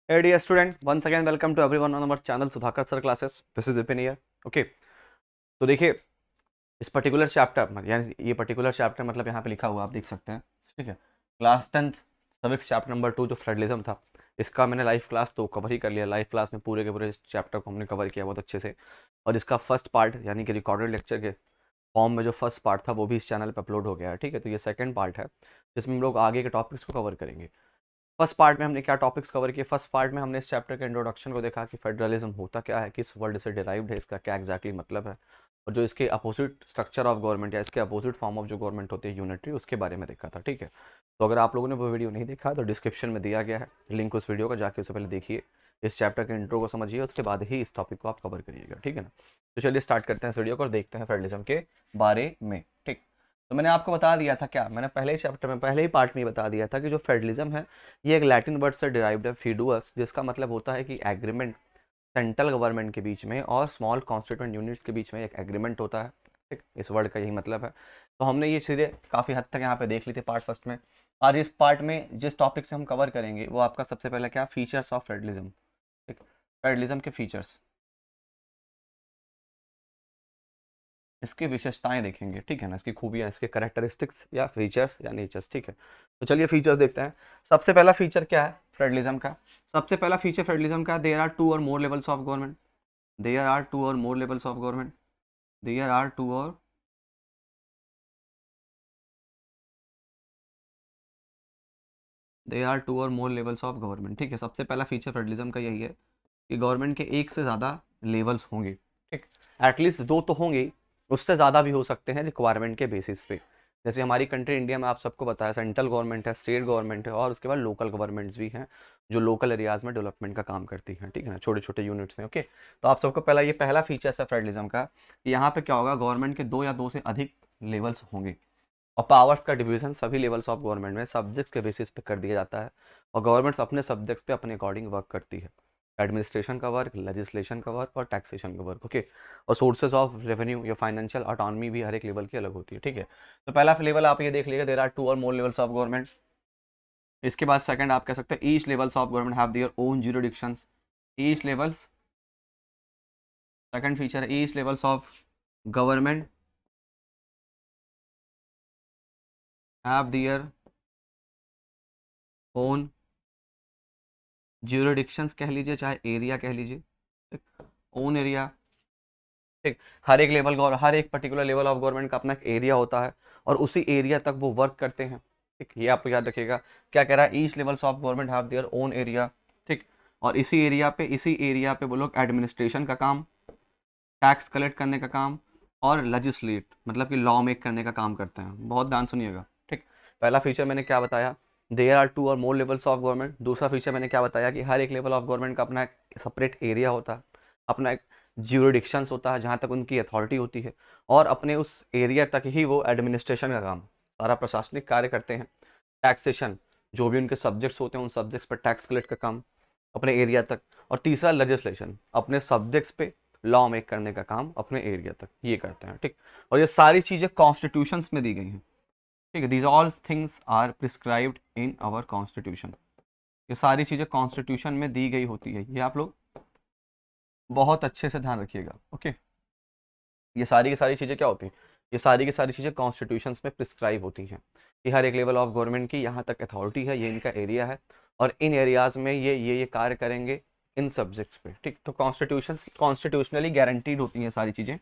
Hey dear student, once again welcome to everyone on our channel Sudhakar Sir Classes. This is Vipin here. Okay, तो देखिए इस particular chapter यानी ये particular chapter मतलब यहाँ पे लिखा हुआ आप देख सकते हैं, ठीक है। Class 10th civics chapter number 2 जो फेडरलिज्म था, इसका मैंने लाइव क्लास तो कवर ही कर लिया। लाइव क्लास में पूरे के पूरे इस चैप्टर को हमने कवर किया बहुत अच्छे से, और इसका फर्स्ट पार्ट यानी कि रिकॉर्डेड लेक्चर के फॉर्म में जो फर्स्ट पार्ट था वो भी इस चैनल पर अपलोड हो गया है, ठीक है। तो ये सेकेंड पार्ट है जिसमें हम लोग आगे के टॉपिक्स को कवर करेंगे। फर्स्ट पार्ट में हमने क्या टॉपिक्स कवर किए? फर्स्ट पार्ट में हमने इस चैप्टर के इंट्रोडक्शन को देखा कि फेडरलिज्म होता क्या है, किस वर्ड से डिराइव्ड है, इसका क्या एग्जैक्टली मतलब है, और जो इसके अपोजिट स्ट्रक्चर ऑफ गवर्नमेंट या इसके अपोजिट फॉर्म ऑफ जो गवर्नमेंट होती है यूनिटरी, उसके बारे में देखा था, ठीक है। तो अगर आप लोगों ने वो वीडियो नहीं देखा तो डिस्क्रिप्शन में दिया गया है लिंक उस वीडियो का, जाके उससे पहले देखिए, इस चैप्टर के इंट्रो को समझिए, उसके बाद ही इस टॉपिक को आप कवर करिएगा, ठीक है ना। तो चलिए स्टार्ट करते हैं इस वीडियो को और देखते हैं फेडरलिज्म के बारे में, ठीक। तो मैंने आपको बता दिया था, क्या मैंने पहले ही चैप्टर में पहले ही पार्ट में बता दिया था कि जो फेडरलिज्म है ये एक लैटिन वर्ड से डिराइव्ड है, फीडुअस, जिसका मतलब होता है कि एग्रीमेंट सेंट्रल गवर्नमेंट के बीच में और स्मॉल कॉन्स्टिट्यूएंट यूनिट्स के बीच में एक एग्रीमेंट होता है, ठीक। इस वर्ड का यही मतलब है। तो हमने ये चीज़ें काफ़ी हद तक यहाँ पे देख ली थी पार्ट फर्स्ट में। आज इस पार्ट में जिस टॉपिक से हम कवर करेंगे वो आपका सबसे पहले क्या, फीचर्स ऑफ फेडरलिज्म, ठीक। फेडरलिज्म के फीचर्स, इसकी विशेषताएं देखेंगे, ठीक है ना, इसकी खूबियां, इसके करेक्टरिस्टिक्स या फीचर्स या नेचर्स, ठीक है। तो चलिए फीचर्स देखते हैं। सबसे पहला फीचर क्या है फेडरलिज्म का? सबसे पहला फीचर फेडरलिज्म का, there are two or more levels of government. There are two or more levels of government. There are two or there are two or more levels of government, ठीक है। सबसे पहला feature federalism का यही है कि government के एक से ज़्यादा लेवल्स होंगे, ठीक। एटलीस्ट दो तो होंगे, उससे ज़्यादा भी हो सकते हैं रिक्वायरमेंट के बेसिस पे। जैसे हमारी कंट्री इंडिया में आप सबको बताया, सेंट्रल गवर्नमेंट है, स्टेट गवर्नमेंट है, और उसके बाद लोकल गवर्नमेंट्स भी हैं जो लोकल एरियाज़ में डेवलपमेंट का काम करती हैं, ठीक है ना, छोटे छोटे यूनिट्स में, ओके। तो आप सबको पहला ये पहला फीचर है फेडरलिज्म का कि यहाँ पे क्या होगा, गवर्नमेंट के दो या दो से अधिक लेवल्स होंगे, और पावर्स का डिवीजन सभी लेवल्स ऑफ गवर्नमेंट में सब्जेक्ट्स के बेसिस पे कर दिया जाता है, और गवर्नमेंट्स अपने सब्जेक्ट्स पे अपने अकॉर्डिंग वर्क करती है। एडमिनिस्ट्रेशन का वर्क, लेजिस्लेशन का वर्क और टैक्सेशन का वर्क, ओके। और सोर्सेज ऑफ रेवेन्यू या फाइनेंशियल ऑटोनॉमी भी हर एक लेवल की अलग होती है, ठीक है। तो पहला लेवल आप ये देख लीजिए, there are two or more levels of government. इसके बाद सेकंड आप कह सकते हैं each levels of government have their own jurisdictions. Each levels, second feature है each levels of government have their own jurisdictions, कह लीजिए चाहे एरिया कह लीजिए, ओन एरिया, ठीक। हर एक लेवल का और हर एक पर्टिकुलर लेवल ऑफ गवर्नमेंट का अपना एक एरिया होता है, और उसी एरिया तक वो वर्क करते हैं, ठीक। ये आप याद रखिएगा, क्या कह रहा है, each levels of government have their own area, ठीक। और इसी एरिया पे वो लोग एडमिनिस्ट्रेशन का काम, टैक्स कलेक्ट करने का काम, और लेजिस्लेट मतलब कि लॉ मेक करने का काम करते हैं। बहुत ध्यान सुनिएगा, ठीक। पहला फीचर मैंने क्या बताया, there are two or more levels of government. दूसरा फीचर मैंने क्या बताया कि हर एक लेवल ऑफ गवर्नमेंट का अपना एक सेपरेट एरिया होता है, अपना एक ज्यूरिडिक्शंस होता है जहाँ तक उनकी अथॉरिटी होती है, और अपने उस एरिया तक ही वो एडमिनिस्ट्रेशन का काम, सारा प्रशासनिक कार्य करते हैं। टैक्सेशन, जो भी उनके सब्जेक्ट्स होते हैं उन सब्जेक्ट्स पर टैक्स कलेक्ट का काम अपने एरिया तक। और तीसरा लेजिस्लेशन, अपने सब्जेक्ट्स पे लॉ मेक करने का काम अपने एरिया तक ये करते हैं, ठीक। और ये सारी चीज़ें कॉन्स्टिट्यूशंस में दी गई हैं, ठीक है। These all things are prescribed in our constitution. ये सारी चीज़ें कॉन्स्टिट्यूशन में दी गई होती है, ये आप लोग बहुत अच्छे से ध्यान रखिएगा, ओके। ये सारी की सारी चीज़ें क्या होती हैं, ये सारी की सारी चीज़ें कॉन्स्टिट्यूशंस में प्रिस्क्राइब होती हैं कि हर एक लेवल ऑफ गवर्नमेंट की यहाँ तक अथॉरिटी है, ये इनका एरिया है, और इन एरियाज़ में ये कार्य करेंगे इन सब्जेक्ट्स पे, ठीक। तो कॉन्स्टिट्यूशनली गारंटीड होती हैं सारी चीज़ें,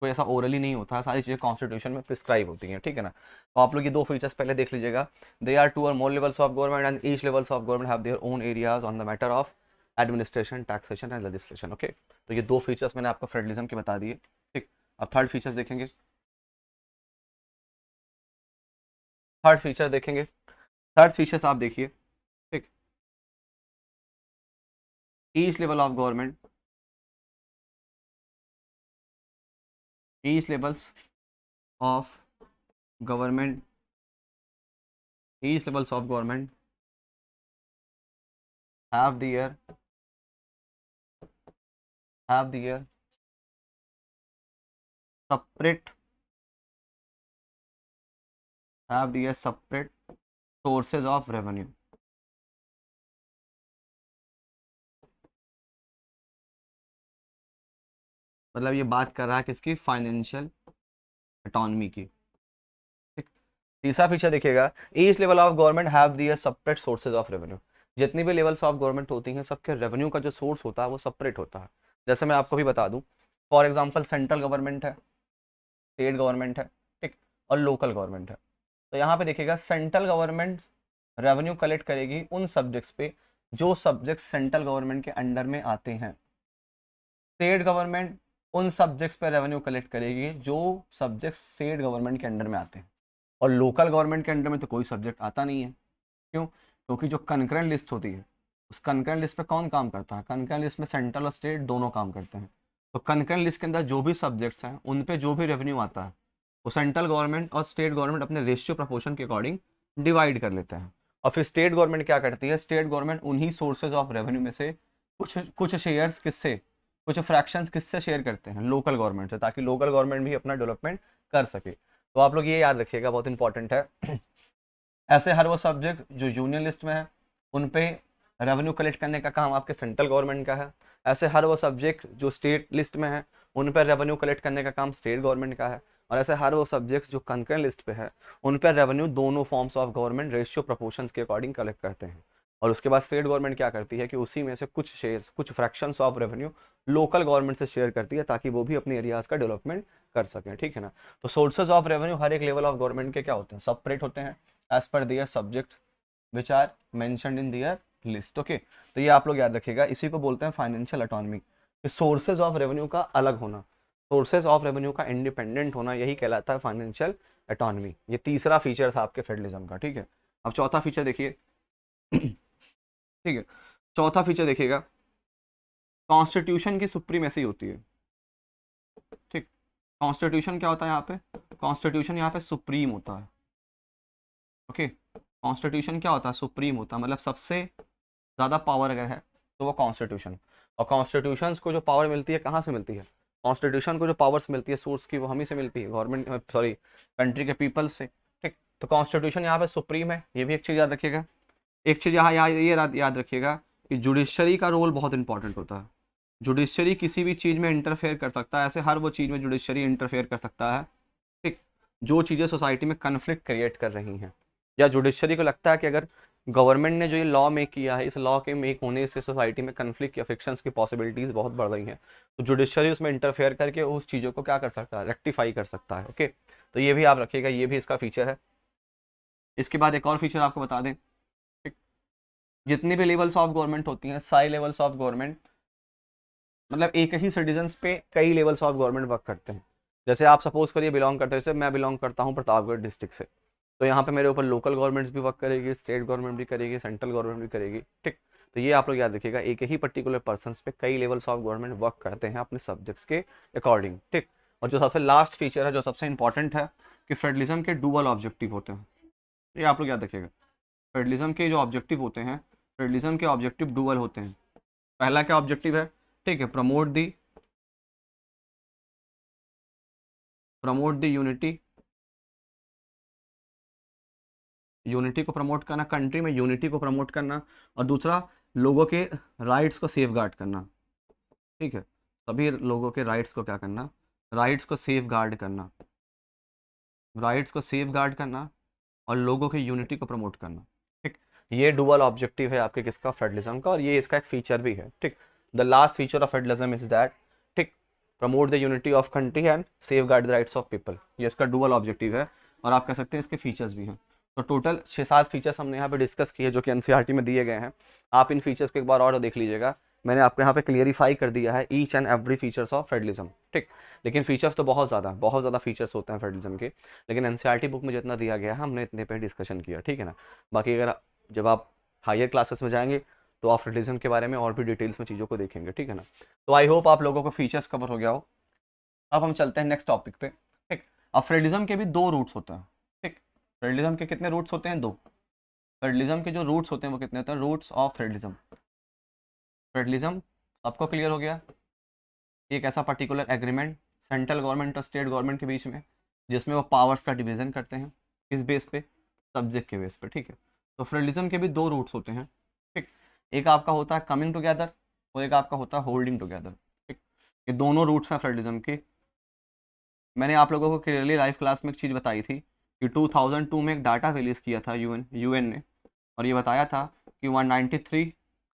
कोई ऐसा ओरली नहीं होता है, सारी चीज़ें कॉन्स्टिट्यूशन में प्रिस्क्राइब होती हैं, ठीक है ना। तो आप लोग ये दो फीचर्स पहले देख लीजिएगा, दे are two or more levels of government and each levels of government have their own areas on the matter of administration, taxation and legislation, okay. तो ये दो फीचर्स मैंने आपको फेडरलिज्म के बता दिए, ठीक। अब थर्ड फीचर्स देखेंगे। थर्ड फीचर देखेंगे, थर्ड फीचर्स आप देखिए, ठीक। Each level of government, each levels of government, each levels of government have there have their separate have their separate sources of revenue, मतलब ये बात कर रहा है किसकी, फाइनेंशियल ऑटोनॉमी की। ठीक। तीसरा फीचर देखिएगा, each level of government have their separate sources of revenue. जितनी भी लेवल्स ऑफ गवर्नमेंट होती हैं सबके रेवेन्यू का जो सोर्स होता है वो सेपरेट होता है। जैसे मैं आपको भी बता दूं, फॉर एग्जांपल सेंट्रल गवर्नमेंट है, स्टेट गवर्नमेंट है, ठीक, और लोकल गवर्नमेंट है। तो यहाँ पे देखिएगा सेंट्रल गवर्नमेंट रेवेन्यू कलेक्ट करेगी उन सब्जेक्ट्स पे जो सब्जेक्ट सेंट्रल गवर्नमेंट के अंडर में आते हैं। स्टेट गवर्नमेंट उन सब्जेक्ट्स पे रेवेन्यू कलेक्ट करेगी जो सब्जेक्ट स्टेट गवर्नमेंट के अंडर में आते हैं। और लोकल गवर्नमेंट के अंडर में तो कोई सब्जेक्ट आता नहीं है। क्यों? क्योंकि जो कंकरेंट लिस्ट होती है उस कंकरेंट लिस्ट पे कौन काम करता है, कंकरेंट लिस्ट में सेंट्रल और स्टेट दोनों काम करते हैं। तो कंकरेंट लिस्ट के अंदर जो भी सब्जेक्ट्स हैं उन पे जो भी रेवेन्यू आता है वो सेंट्रल गवर्नमेंट और स्टेट गवर्नमेंट अपने रेशियो प्रपोर्शन के अकॉर्डिंग डिवाइड कर लेते हैं। और फिर स्टेट गवर्नमेंट क्या करती है, स्टेट गवर्नमेंट उन्हीं सोर्सेज ऑफ रेवेन्यू में से कुछ कुछ शेयर्स किससे, कुछ फ्रैक्शंस किससे शेयर करते हैं, लोकल गवर्नमेंट से, ताकि लोकल गवर्नमेंट भी अपना डेवलपमेंट कर सके। तो आप लोग ये याद रखिएगा, बहुत इंपॉर्टेंट है। ऐसे हर वो सब्जेक्ट जो यूनियन लिस्ट में है उन पे रेवेन्यू कलेक्ट करने का काम आपके सेंट्रल गवर्नमेंट का है। ऐसे हर वो सब्जेक्ट जो स्टेट लिस्ट में है उन पर रेवेन्यू कलेक्ट करने का काम स्टेट गवर्नमेंट का है। और ऐसे हर वो सब्जेक्ट्स जो कंकरेंट लिस्ट पे है उन पर रेवेन्यू दोनों forms of government ratio proportions के अकॉर्डिंग कलेक्ट करते हैं। और उसके बाद स्टेट गवर्नमेंट क्या करती है कि उसी में से कुछ शेयर्स, कुछ fractions of revenue local government से शेयर करती है ताकि वो भी अपने एरियाज का डेवलपमेंट कर सकें। ठीक है ना। तो सोर्सेज ऑफ रेवेन्यू हर एक लेवल ऑफ गवर्नमेंट के क्या होते हैं, सेपरेट होते हैं as per their subject which are mentioned in their list. Okay, तो ये आप लोग याद रखिएगा, इसी को बोलते हैं financial autonomy. Sources of revenue का अलग होना, सोर्सेज ऑफ रेवेन्यू का इंडिपेंडेंट होना, यही कहलाता है फाइनेंशियल ऑटोनॉमी। ये तीसरा फीचर था आपके फेडरलिज्म का। ठीक है, अब चौथा फीचर देखिए। ठीक है, चौथा फीचर देखिएगा, कॉन्स्टिट्यूशन की सुप्रीमेसी होती है। ठीक, कॉन्स्टिट्यूशन क्या होता है यहाँ पे, कॉन्स्टिट्यूशन यहाँ पे सुप्रीम होता है। ओके, कॉन्स्टिट्यूशन क्या होता है, सुप्रीम होता है, मतलब सबसे ज़्यादा पावर अगर है तो वो कॉन्स्टिट्यूशन। और कॉन्स्टिट्यूशंस को जो पावर मिलती है कहाँ से मिलती है, कॉन्स्टिट्यूशन को जो पावर्स मिलती है सोर्स की वो हम ही से मिलती है, गवर्नमेंट सॉरी कंट्री के पीपल्स से। ठीक, तो कॉन्स्टिट्यूशन यहाँ पे सुप्रीम है, ये भी एक चीज़ याद रखिएगा। एक चीज़ यहाँ ये याद रखिएगा कि जुडिशरी का रोल बहुत इंपॉर्टेंट होता है। जुडिशरी किसी भी चीज़ में इंटरफेयर कर सकता है, ऐसे हर वो चीज़ में जुडिशरी इंटरफेयर कर सकता है। ठीक, जो चीज़ें सोसाइटी में कन्फ्लिक्ट क्रिएट कर रही हैं, या जुडिशरी को लगता है कि अगर गवर्नमेंट ने जो ये लॉ मेक किया है इस लॉ के मेक होने से सोसाइटी में कन्फ्लिक्ट या फिक्शंस की पॉसिबिलिटीज़ बहुत बढ़ रही हैं, तो जुडिशरी उसमें इंटरफेयर करके उस चीज़ों को क्या कर सकता है, रेक्टिफाई कर सकता है। ओके, तो ये भी आप रखिएगा, ये भी इसका फीचर है। इसके बाद एक और फीचर आपको बता दें, ठीक, जितनी भी लेवल्स ऑफ गवर्नमेंट होती हैं, सारी लेवल्स ऑफ गवर्नमेंट मतलब एक ही सिटीजन्स पे कई लेवल्स ऑफ गवर्नमेंट वर्क करते हैं। जैसे आप सपोज करिए बिलोंग करते हैं, जैसे मैं बिलोंग करता हूँ प्रतापगढ़ डिस्ट्रिक्ट से, तो यहाँ पे मेरे ऊपर लोकल गवर्नमेंट्स भी वर्क करेगी, स्टेट गवर्नमेंट भी करेगी, सेंट्रल गवर्नमेंट भी करेगी। ठीक, तो ये आप लोग याद रखिएगा, एक ही पर्टिकुलर पर्सन पे कई लेवल्स ऑफ गवर्नमेंट वर्क करते हैं अपने सब्जेक्ट्स के अकॉर्डिंग। ठीक, और जो सबसे लास्ट फीचर है, जो सबसे इंपॉर्टेंट है, कि फेडरलिज्म के डुअल ऑब्जेक्टिव होते हैं। ये आप लोग याद रखिएगा, फेडरलिज्म के जो ऑब्जेक्टिव होते हैं, फेडरलिज्म के ऑब्जेक्टिव डुअल होते हैं। पहला क्या ऑब्जेक्टिव है, ठीक है, प्रमोट दी यूनिटी, यूनिटी को प्रमोट करना, कंट्री में यूनिटी को प्रमोट करना, और दूसरा लोगों के राइट्स को सेफ गार्ड करना। ठीक है, सभी लोगों के राइट्स को क्या करना, राइट्स को सेफ गार्ड करना, राइट्स को सेफ गार्ड करना और लोगों की यूनिटी को प्रमोट करना। ठीक, ये डुअल ऑब्जेक्टिव है आपके किसका, फेडरलिज्म का, और ये इसका एक फीचर भी है। ठीक, the last feature of federalism is that, ठीक, promote the unity of country and safeguard the rights of people. ये इसका डुअल ऑब्जेक्टिव है, और आप कह सकते हैं इसके फीचर्स भी हैं। तो टोटल 6-7 फीचर्स हमने यहाँ पे डिस्कस किए जो कि एनसीईआरटी में दिए गए हैं। आप इन फीचर्स को एक बार और देख लीजिएगा, मैंने आपको यहाँ पे क्लियरिफाई कर दिया है each and every features of federalism. ठीक, लेकिन फीचर्स तो बहुत ज़्यादा फीचर्स होते हैं फेडरलिज्म के, लेकिन एनसीईआरटी बुक में जितना दिया गया है हमने इतने पे डिस्कशन किया। ठीक है ना। बाकी अगर जब आप हायर क्लासेस में जाएंगे तो आप फेडरलिज्म के बारे में और भी डिटेल्स में चीज़ों को देखेंगे। ठीक है ना। तो आई होप आप लोगों को फीचर्स कवर हो गया हो। अब हम चलते हैं नेक्स्ट टॉपिक पे। ठीक, अब फेडरलिज्म के भी 2 रूट्स होते हैं। ठीक, फेडरलिज्म के कितने रूट्स होते हैं, 2। फेडरलिज्म के जो रूट्स होते हैं वो कितने होते हैं, रूट्स ऑफ फेडरलिज्म। फेडरलिज्म आपको क्लियर हो गया, एक ऐसा पर्टिकुलर एग्रीमेंट सेंट्रल गवर्नमेंट और स्टेट गवर्नमेंट के बीच में जिसमें वो पावर्स का डिवीजन करते हैं, किस बेस पे, सब्जेक्ट के बेस पे। ठीक है, तो फेडरलिज्म के भी 2 रूट्स होते हैं। ठीक, एक आपका होता है कमिंग टुगेदर और एक आपका होता है होल्डिंग टुगेदर। ठीक, ये दोनों रूट्स हैं फेडरलिज्म के। मैंने आप लोगों को क्लियरली लाइव क्लास में एक चीज़ बताई थी कि 2002 में एक डाटा रिलीज़ किया था यूएन ने, और ये बताया था कि 193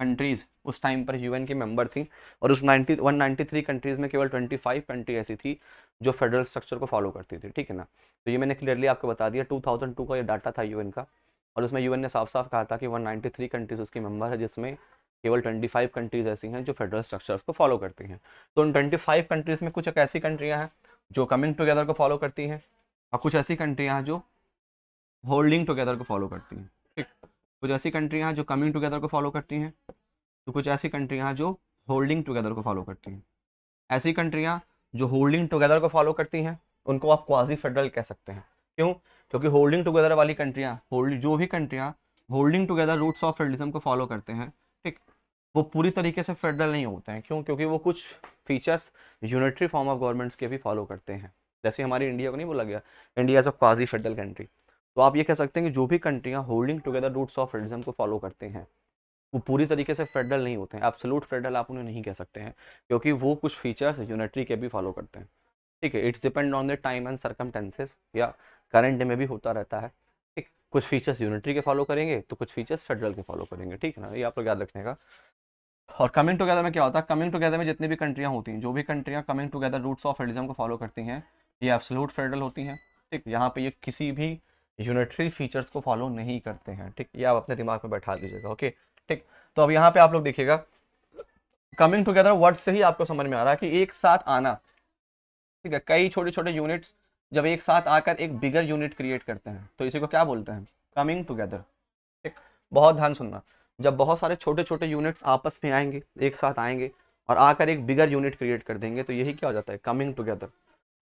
कंट्रीज़ उस टाइम पर यूएन की मेंबर थी, और उस 193 कंट्रीज़ में केवल 25 कंट्री ऐसी थी जो फेडरल स्ट्रक्चर को फॉलो करती थी, ठीक है ना। तो ये मैंने क्लियरली आपको बता दिया, 2002 का ये डाटा था यूएन का, और उसमें यूएन ने साफ साफ कहा था कि 193 कंट्रीज़ उसकी मेंबर है, जिसमें केवल 25 कंट्रीज़ ऐसी हैं जो फेडरल स्ट्रक्चर्स को फॉलो करती हैं। तो उन 25 कंट्रीज़ में कुछ एक ऐसी कंट्रियाँ हैं जो कमिंग टुगेदर को फॉलो करती हैं, और कुछ ऐसी कंट्रियाँ हैं जो होल्डिंग टुगेदर को फॉलो करती हैं, ठीक। कुछ ऐसी कंट्रियाँ हैं जो कमिंग टुगेदर को फॉलो करती हैं, तो कुछ ऐसी कंट्रियाँ हैं जो होल्डिंग टुगेदर को फॉलो करती हैं। ऐसी कंट्रियाँ जो होल्डिंग टुगेदर को फॉलो करती हैं उनको आप क्वाजी फेडरल कह सकते हैं। क्यों? क्योंकि होल्डिंग टुगेदर वाली कंट्रियाँ, जो भी कंट्रियाँ holding together routes of federalism को फॉलो करते हैं, ठीक, वो पूरी तरीके से फेडरल नहीं होते हैं। क्यों? क्योंकि वो कुछ features unitary form of governments के भी फॉलो करते हैं। जैसे हमारी इंडिया को नहीं बोला गया India is a quasi federal country, तो आप ये कह सकते हैं कि जो भी कंट्रियाँ holding together routes of federalism को फॉलो करते हैं वो पूरी तरीके से फेडरल नहीं होते हैं। एब्सोल्यूट फेडरल आप उन्हें नहीं कह सकते हैं, क्योंकि वो कुछ फीचर्स यूनिटरी के भी फॉलो करते हैं, ठीक है। It's depend on the time and circumstances, या करंट में भी होता रहता है, ठीक। कुछ फीचर्स यूनिटरी के फॉलो करेंगे तो कुछ फीचर्स फेडरल के फॉलो करेंगे, ठीक है ना, ये आप लोग याद रखने का। और कमिंग टुगेदर में क्या होता है? कमिंग टुगेदर में जितनी भी कंट्रियाँ होती हैं, जो भी कंट्रियाँ coming together routes of federalism को फॉलो करती हैं, ये एब्सोल्यूट फेडरल होती हैं, ठीक। यहाँ पे ये किसी भी यूनिटरी फीचर्स को फॉलो नहीं करते हैं, ठीक। ये आप अपने दिमाग में बैठा दीजिएगा, ओके, ठीक। तो अब यहाँ पे आप लोग देखिएगा, कमिंग टुगेदर वर्ड से ही आपको समझ में आ रहा है कि एक साथ आना, ठीक है। कई छोटे छोटे यूनिट्स जब एक साथ आकर एक बिगर यूनिट क्रिएट करते हैं तो इसी को क्या बोलते हैं? कमिंग टुगेदर, ठीक। बहुत ध्यान सुनना, जब बहुत सारे छोटे छोटे यूनिट्स आपस में आएंगे, एक साथ आएंगे और आकर एक बिगर यूनिट क्रिएट कर देंगे, तो यही क्या हो जाता है? Coming together.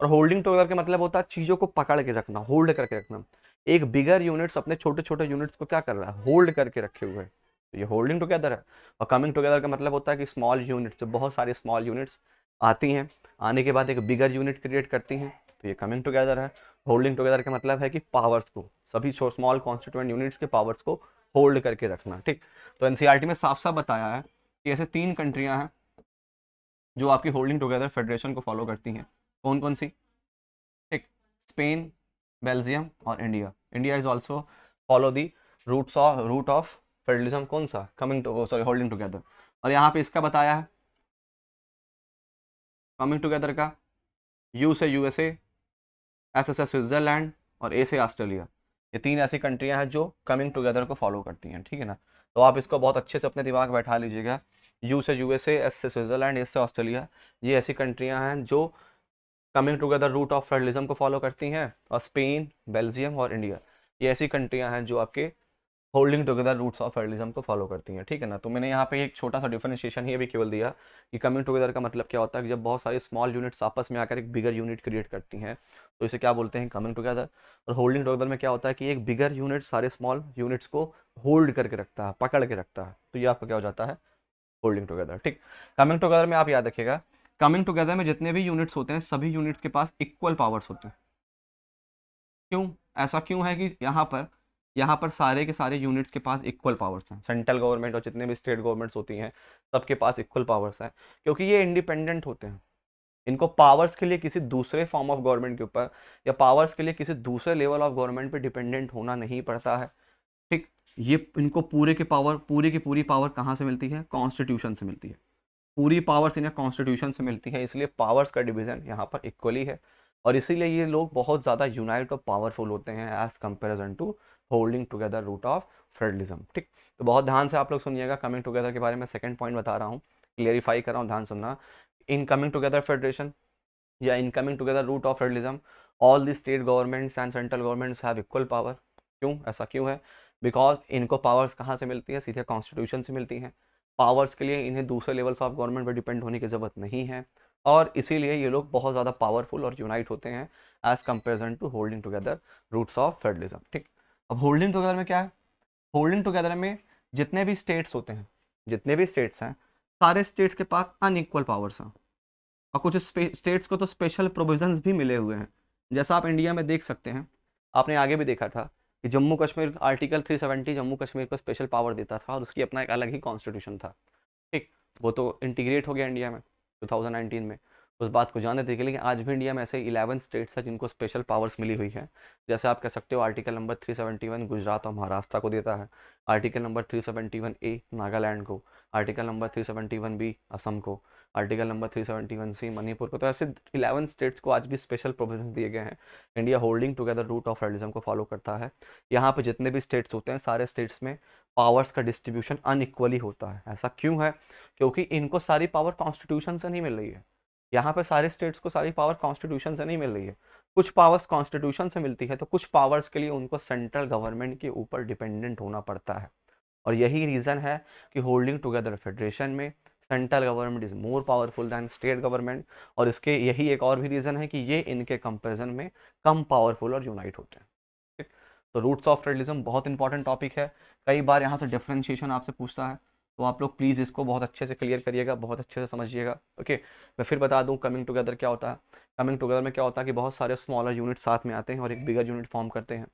और होल्डिंग टुगेदर का मतलब होता है चीज़ों को पकड़ के रखना, होल्ड करके रखना। एक बिगर यूनिट्स अपने छोटे छोटे यूनिट्स को क्या कर रहा है? होल्ड करके रखे हुए है, तो ये होल्डिंग टुगेदर है। और कमिंग टुगेदर का मतलब होता है कि स्मॉल यूनिट्स, जब बहुत सारी स्मॉल यूनिट्स आती हैं, आने के बाद एक बिगर यूनिट क्रिएट करती हैं, तो ये कमिंग टुगेदर है। होल्डिंग टुगेदर का मतलब है कि पावर्स को, सभी स्मॉल कॉन्स्टिट्यूएंट यूनिट्स के पावर्स को होल्ड करके रखना, ठीक। तो एनसीईआरटी में साफ साफ बताया है कि ऐसे 3 कंट्रियां हैं जो आपकी होल्डिंग टुगेदर फेडरेशन को फॉलो करती हैं। कौन कौन सी? ठीक, स्पेन, बेल्जियम और India. India is also follow the route of federalism, कौन सा? Coming to, sorry, holding together. और यहाँ पे इसका बताया है कमिंग टुगेदर का, यू से यूएसए, एस से स्विट्जरलैंड और ए से ऑस्ट्रेलिया। ये 3 ऐसी कंट्रियां हैं जो कमिंग टुगेदर को फॉलो करती हैं, ठीक है ना। तो आप इसको बहुत अच्छे से अपने दिमाग में बैठा लीजिएगा। यू से यूएसए, एस से स्विट्जरलैंड, ए से ऑस्ट्रेलिया, ये ऐसी कंट्रियां हैं जो coming together route of federalism को फॉलो करती हैं। और स्पेन, बेल्जियम और इंडिया, ये ऐसी कंट्रियां हैं जो आपके holding together routes of federalism को फॉलो करती हैं, ठीक है ना। तो मैंने यहाँ पे एक छोटा सा डिफरेंशिएशन ये भी केवल दिया कि कमिंग टुगेदर का मतलब क्या होता है कि जब बहुत सारी स्मॉल यूनिट्स आपस में आकर एक बिगर यूनिट क्रिएट करती हैं तो इसे क्या बोलते हैं? Coming together. और होल्डिंग टुगेदर में क्या होता है कि एक बिगर यूनिट सारे स्मॉल यूनिट्स को होल्ड करके रखता है, पकड़ के रखता है, तो ये आपका क्या हो जाता है? होल्डिंग टुगेदर, ठीक। कमिंग टुगेदर में आप याद रखिएगा, कमिंग टुगेदर में जितने भी यूनिट्स होते हैं सभी यूनिट्स के पास इक्वल पावर्स होते हैं। क्यों? ऐसा क्यों है कि यहाँ पर सारे के सारे यूनिट्स के पास इक्वल पावर्स हैं? सेंट्रल गवर्नमेंट और जितने भी स्टेट गवर्नमेंट्स होती हैं सबके पास इक्वल पावर्स हैं, क्योंकि ये इंडिपेंडेंट होते हैं। इनको पावर्स के लिए किसी दूसरे फॉर्म ऑफ गवर्नमेंट के ऊपर या पावर्स के लिए किसी दूसरे लेवल ऑफ गवर्नमेंट पे डिपेंडेंट होना नहीं पड़ता है, ठीक। ये इनको पूरी की पूरी पावर कहाँ से मिलती है? कॉन्स्टिट्यूशन से मिलती है। पूरी पावर्स इन्हें कॉन्स्टिट्यूशन से मिलती है, इसलिए पावर्स का डिवीजन यहाँ पर इक्वली है, और इसीलिए ये लोग बहुत ज़्यादा यूनाइट और पावरफुल होते हैं as comparison to holding together route of federalism, ठीक। तो बहुत ध्यान से आप लोग सुनिएगा, कमिंग टुगेदर के बारे में सेकंड पॉइंट बता रहा हूँ, क्लियरिफाई कर रहा हूँ, ध्यान सुनना। इन कमिंग टुगेदर फेडरेशन या in coming together route of federalism, all the state governments and central governments have equal power. क्यों? ऐसा क्यों है? बिकॉज इनको पावर्स कहाँ से मिलती है? सीधे कॉन्स्टिट्यूशन से मिलती हैं। पावर्स के लिए इन्हें दूसरे लेवल्स ऑफ गवर्नमेंट पर डिपेंड होने की ज़रूरत नहीं है, और इसीलिए ये लोग बहुत ज़्यादा पावरफुल और यूनाइट होते हैं as comparison to holding together routes of federalism, ठीक। अब होल्डिंग टुगेदर में क्या है? होल्डिंग टुगेदर में जितने भी स्टेट्स होते हैं, जितने भी स्टेट्स हैं, सारे स्टेट्स के पास अनइक्वल पावर्स हैं, और कुछ स्टेट्स को तो स्पेशल प्रोविजंस भी मिले हुए हैं। जैसा आप इंडिया में देख सकते हैं, आपने आगे भी देखा था कि जम्मू कश्मीर आर्टिकल 370 जम्मू कश्मीर को स्पेशल पावर देता था और उसकी अपना एक अलग ही कॉन्स्टिट्यूशन था, ठीक। वो तो इंटीग्रेट हो गया इंडिया में 2019 में। उस बात को जान देते हैं, लेकिन आज भी इंडिया में ऐसे 11 स्टेट्स हैं जिनको स्पेशल पावर्स मिली हुई है। जैसे आप कह सकते हो आर्टिकल नंबर 371 गुजरात और महाराष्ट्र को देता है, आर्टिकल नंबर 371 ए नागालैंड को, आर्टिकल नंबर 371 बी असम को, आर्टिकल नंबर 371 सी मणिपुर को। तो ऐसे 11 स्टेट्स को आज भी स्पेशल प्रोविजन दिए गए हैं। India holding together route of federalism को फॉलो करता है। यहाँ पे जितने भी स्टेट्स होते हैं सारे स्टेट्स में पावर्स का डिस्ट्रीब्यूशन अनइक्वली होता है। ऐसा क्यों है? क्योंकि इनको सारी पावर कॉन्स्टिट्यूशन से नहीं मिल रही है। यहाँ पे सारे स्टेट्स को सारी पावर कॉन्स्टिट्यूशन से नहीं मिल रही है, कुछ पावर्स कॉन्स्टिट्यूशन से मिलती है, तो कुछ पावर्स के लिए उनको सेंट्रल गवर्नमेंट के ऊपर डिपेंडेंट होना पड़ता है। और यही रीज़न है कि होल्डिंग टुगेदर फेडरेशन में central government is more powerful then state government. और इसके यही एक और भी रीज़न है कि ये इनके कंपेरिजन में कम पावरफुल और यूनाइट होते हैं। ठीक, तो रूट्स ऑफ फेडरलिज्म बहुत इंपॉर्टेंट टॉपिक है। कई बार यहाँ से डिफ्रेंशिएशन आपसे पूछता है, तो आप लोग प्लीज़ इसको बहुत अच्छे से क्लियर करिएगा, बहुत अच्छे से समझिएगा। ओके, मैं फिर बता दूँ कमिंग टुगेदर क्या होता है। कमिंग टुगेदर में क्या होता है कि बहुत सारे स्मॉलर यूनिट साथ में आते हैं और एक बिगर यूनिट फॉर्म करते हैं।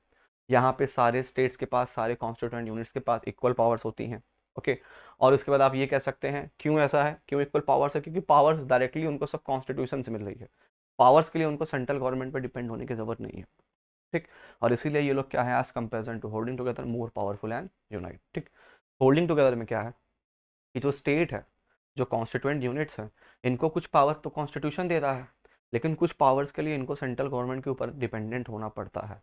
यहाँ पे सारे स्टेट्स के पास, सारे कॉन्स्टिट्यूएंट यूनिट्स के पास इक्वल पावर्स होती हैं। ओके, और उसके बाद आप ये कह सकते हैं क्यों ऐसा है, क्यों इक्वल पावर्स है, क्योंकि पावर्स डायरेक्टली उनको सब कॉन्स्टिट्यूशन से मिल रही है। पावर्स के लिए उनको सेंट्रल गवर्नमेंट पर डिपेंड होने की जरूरत नहीं है। ठीक, और इसीलिए ये लोग क्या है, as comparison to holding together more powerful and unite. ठीक, होल्डिंग टुगेदर में क्या है कि जो स्टेट है, जो कॉन्स्टिट्यूएंट यूनिट्स हैं, इनको कुछ पावर तो कॉन्स्टिट्यूशन दे रहा है, लेकिन कुछ पावर्स के लिए इनको सेंट्रल गवर्नमेंट के ऊपर डिपेंडेंट होना पड़ता है।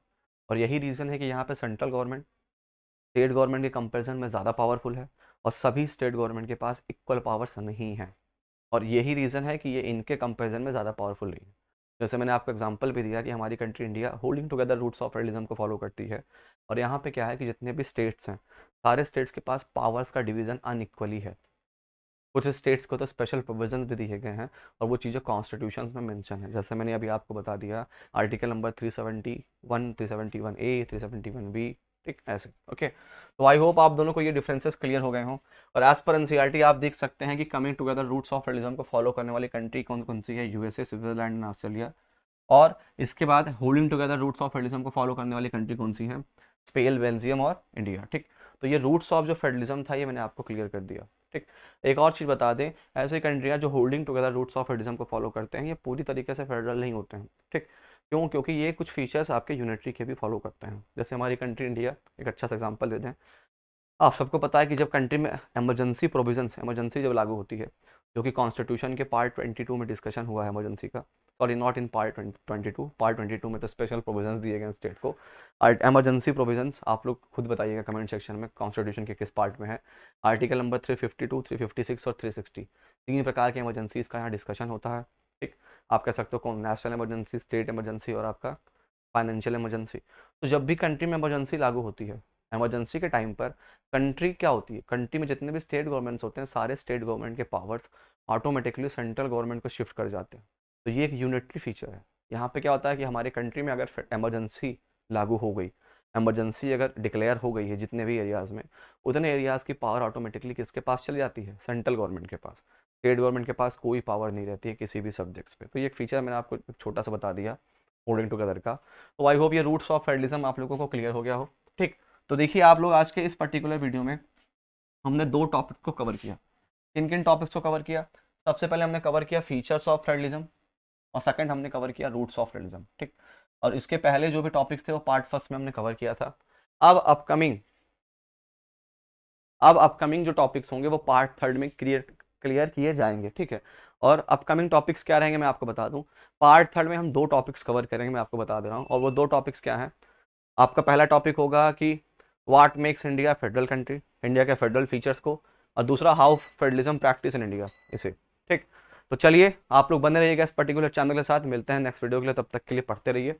और यही रीज़न है कि यहाँ पे सेंट्रल गवर्नमेंट स्टेट गवर्नमेंट के कंपैरिजन में ज़्यादा पावरफुल है और सभी स्टेट गवर्नमेंट के पास इक्वल पावर्स नहीं हैं। और यही रीज़न है कि ये इनके कंपैरिजन में ज़्यादा पावरफुल नहीं है। जैसे मैंने आपको एग्जांपल भी दिया कि हमारी country India holding together routes of federalism को फॉलो करती है। और यहाँ पे क्या है कि जितने भी स्टेट्स हैं, सारे स्टेट्स के पास पावर्स का डिवीज़न अनइक्वली है। कुछ स्टेट्स को तो स्पेशल प्रोविजन भी दिए गए हैं और वो चीज़ें कॉन्स्टिट्यूशन में मेंशन है। जैसे मैंने अभी आपको बता दिया आर्टिकल नंबर 371, 371 ए, 371 बी। ठीक, ऐसे। ओके, तो आई होप आप दोनों को ये डिफरेंसेस क्लियर हो गए हों। और एज पर एनसीईआरटी आप देख सकते हैं कि coming together routes of federalism को फॉलो करने वाली कंट्री कौन कौन सी है, यूएसए, स्विट्जरलैंड एंड ऑस्ट्रेलिया। और इसके बाद holding together routes of federalism को फॉलो करने वाली कंट्री कौन सी है, स्पेन, बेल्जियम और इंडिया। ठीक, तो ये रूट्स ऑफ जो फेडरलिज्म था ये मैंने आपको क्लियर कर दिया। ठीक, एक और चीज़ बता दें, ऐसे कंट्रियाँ जो holding together routes of federalism को फॉलो करते हैं ये पूरी तरीके से फेडरल नहीं होते हैं। ठीक, क्यों? क्योंकि ये कुछ फीचर्स आपके यूनिटरी के भी फॉलो करते हैं। जैसे हमारी कंट्री इंडिया, एक अच्छा सा एग्जांपल दे दें, आप सबको पता है कि जब कंट्री में इमरजेंसी जब लागू होती है, जो कि कॉन्स्टिट्यूशन के पार्ट 22 में डिस्कशन हुआ है इमरजेंसी का, sorry not in part 22, part 22 में तो स्पेशल प्रोविजंस दिए गए हैं स्टेट को। इमरजेंसी प्रोविजंस आप लोग खुद बताइएगा कमेंट सेक्शन में कॉन्स्टिट्यूशन के किस पार्ट में है। आर्टिकल नंबर 352, 356 और 360, तीन प्रकार के इमरजेंसीज का यहाँ डिस्कशन होता है। ठीक, आप कह सकते हो कौन, नेशनल इमरजेंसी, स्टेट इमरजेंसी और आपका फाइनेंशियल इमरजेंसी। तो जब भी कंट्री में इमरजेंसी लागू होती है, इमरजेंसी के टाइम पर कंट्री क्या होती है, कंट्री में जितने भी स्टेट गवर्नमेंट्स होते हैं सारे स्टेट गवर्नमेंट के पावर्स ऑटोमेटिकली सेंट्रल गवर्नमेंट को शिफ्ट कर जाते हैं। तो ये एक यूनिटरी फीचर है। यहाँ पे क्या होता है कि हमारे कंट्री में अगर इमरजेंसी लागू हो गई, इमरजेंसी अगर डिक्लेयर हो गई है जितने भी एरियाज़ में, उतने एरियाज़ की पावर ऑटोमेटिकली किसके पास चली जाती है, सेंट्रल गवर्नमेंट के पास। स्टेट गवर्नमेंट के पास कोई पावर नहीं रहती है किसी भी सब्जेक्ट्स पे। तो ये एक फीचर मैंने आपको एक छोटा सा बता दिया होल्डिंग टुगेदर का। तो आई होप ये रूट्स ऑफ फेडरलिज्म आप लोगों को क्लियर हो गया हो। ठीक, तो देखिए आप लोग आज के इस पर्टिकुलर वीडियो में हमने दो टॉपिक को कवर किया। किन किन टॉपिक्स को कवर किया? सबसे पहले हमने कवर किया फीचर्स ऑफ फेडरलिज्म और सेकंड हमने कवर किया रूट्स ऑफ फेडरलिज्म। ठीक, और इसके पहले जो भी टॉपिक्स थे वो पार्ट फर्स्ट में हमने कवर किया था। अब अपकमिंग जो टॉपिक्स होंगे वो पार्ट थर्ड में क्लियर किए जाएंगे। ठीक है, और अपकमिंग टॉपिक्स क्या रहेंगे मैं आपको बता दूं। पार्ट थर्ड में हम दो टॉपिक्स कवर करेंगे, मैं आपको बता दे रहा हूँ। और वो दो टॉपिक्स क्या हैं? आपका पहला टॉपिक होगा कि what makes India federal country, India के फेडरल फीचर्स को, और दूसरा how federalism practice in India, इसे। ठीक, तो चलिए आप लोग बने रहिएगा इस पर्टिकुलर चैनल के साथ। मिलते हैं नेक्स्ट वीडियो के लिए, तब तक के लिए पढ़ते रहिए।